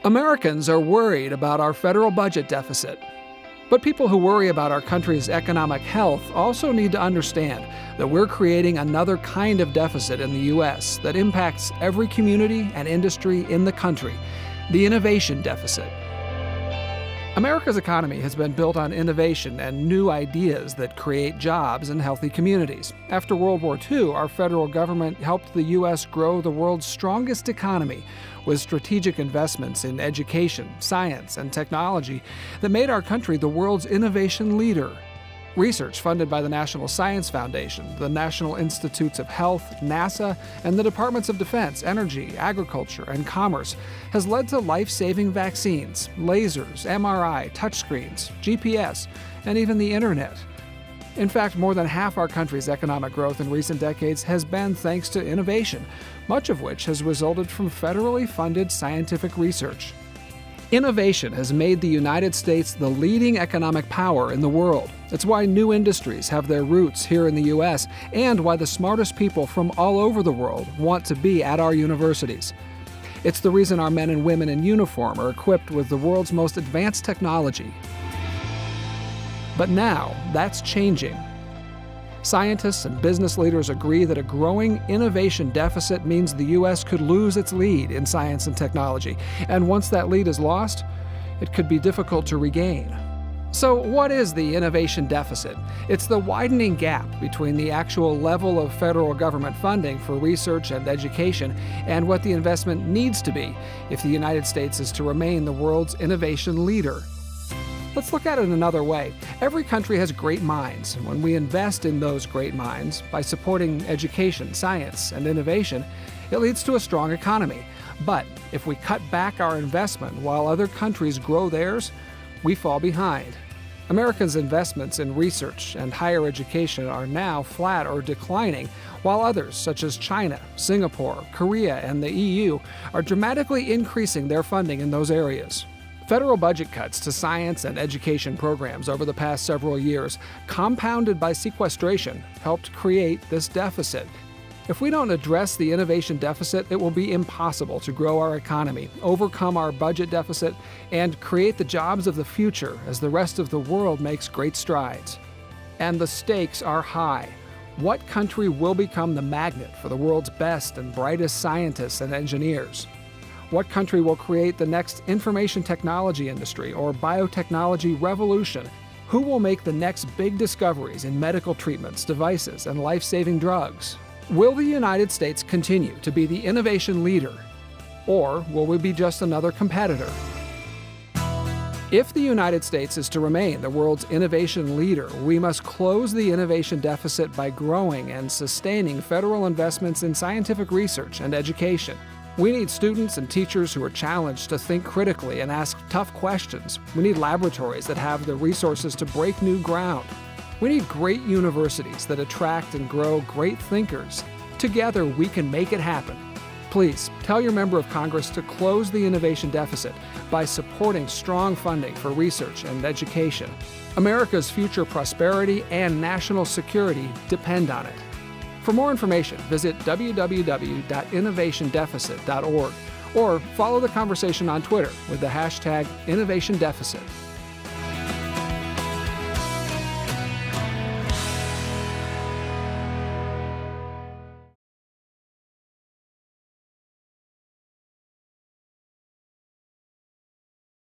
Americans are worried about our federal budget deficit. But people who worry about our country's economic health also need to understand that we're creating another kind of deficit in the U.S. that impacts every community and industry in the country, the innovation deficit. America's economy has been built on innovation and new ideas that create jobs and healthy communities. After World War II, our federal government helped the U.S. grow the world's strongest economy with strategic investments in education, science, and technology that made our country the world's innovation leader. Research funded by the National Science Foundation, the National Institutes of Health, NASA, and the Departments of Defense, Energy, Agriculture, and Commerce has led to life-saving vaccines, lasers, MRI, touchscreens, GPS, and even the Internet. In fact, more than half our country's economic growth in recent decades has been thanks to innovation, much of which has resulted from federally funded scientific research. Innovation has made the United States the leading economic power in the world. It's why new industries have their roots here in the U.S. and why the smartest people from all over the world want to be at our universities. It's the reason our men and women in uniform are equipped with the world's most advanced technology. But now, that's changing. Scientists and business leaders agree that a growing innovation deficit means the U.S. could lose its lead in science and technology, and once that lead is lost, it could be difficult to regain. So what is the innovation deficit? It's the widening gap between the actual level of federal government funding for research and education and what the investment needs to be if the United States is to remain the world's innovation leader. Let's look at it another way. Every country has great minds, and when we invest in those great minds by supporting education, science, and innovation, it leads to a strong economy. But if we cut back our investment while other countries grow theirs, we fall behind. America's investments in research and higher education are now flat or declining, while others, such as China, Singapore, Korea, and the EU, are dramatically increasing their funding in those areas. Federal budget cuts to science and education programs over the past several years, compounded by sequestration, helped create this deficit. If we don't address the innovation deficit, it will be impossible to grow our economy, overcome our budget deficit, and create the jobs of the future as the rest of the world makes great strides. And the stakes are high. What country will become the magnet for the world's best and brightest scientists and engineers? What country will create the next information technology industry or biotechnology revolution? Who will make the next big discoveries in medical treatments, devices, and life-saving drugs? Will the United States continue to be the innovation leader, or will we be just another competitor? If the United States is to remain the world's innovation leader, we must close the innovation deficit by growing and sustaining federal investments in scientific research and education. We need students and teachers who are challenged to think critically and ask tough questions. We need laboratories that have the resources to break new ground. We need great universities that attract and grow great thinkers. Together, we can make it happen. Please tell your member of Congress to close the innovation deficit by supporting strong funding for research and education. America's future prosperity and national security depend on it. For more information, visit www.innovationdeficit.org or follow the conversation on Twitter with the hashtag InnovationDeficit.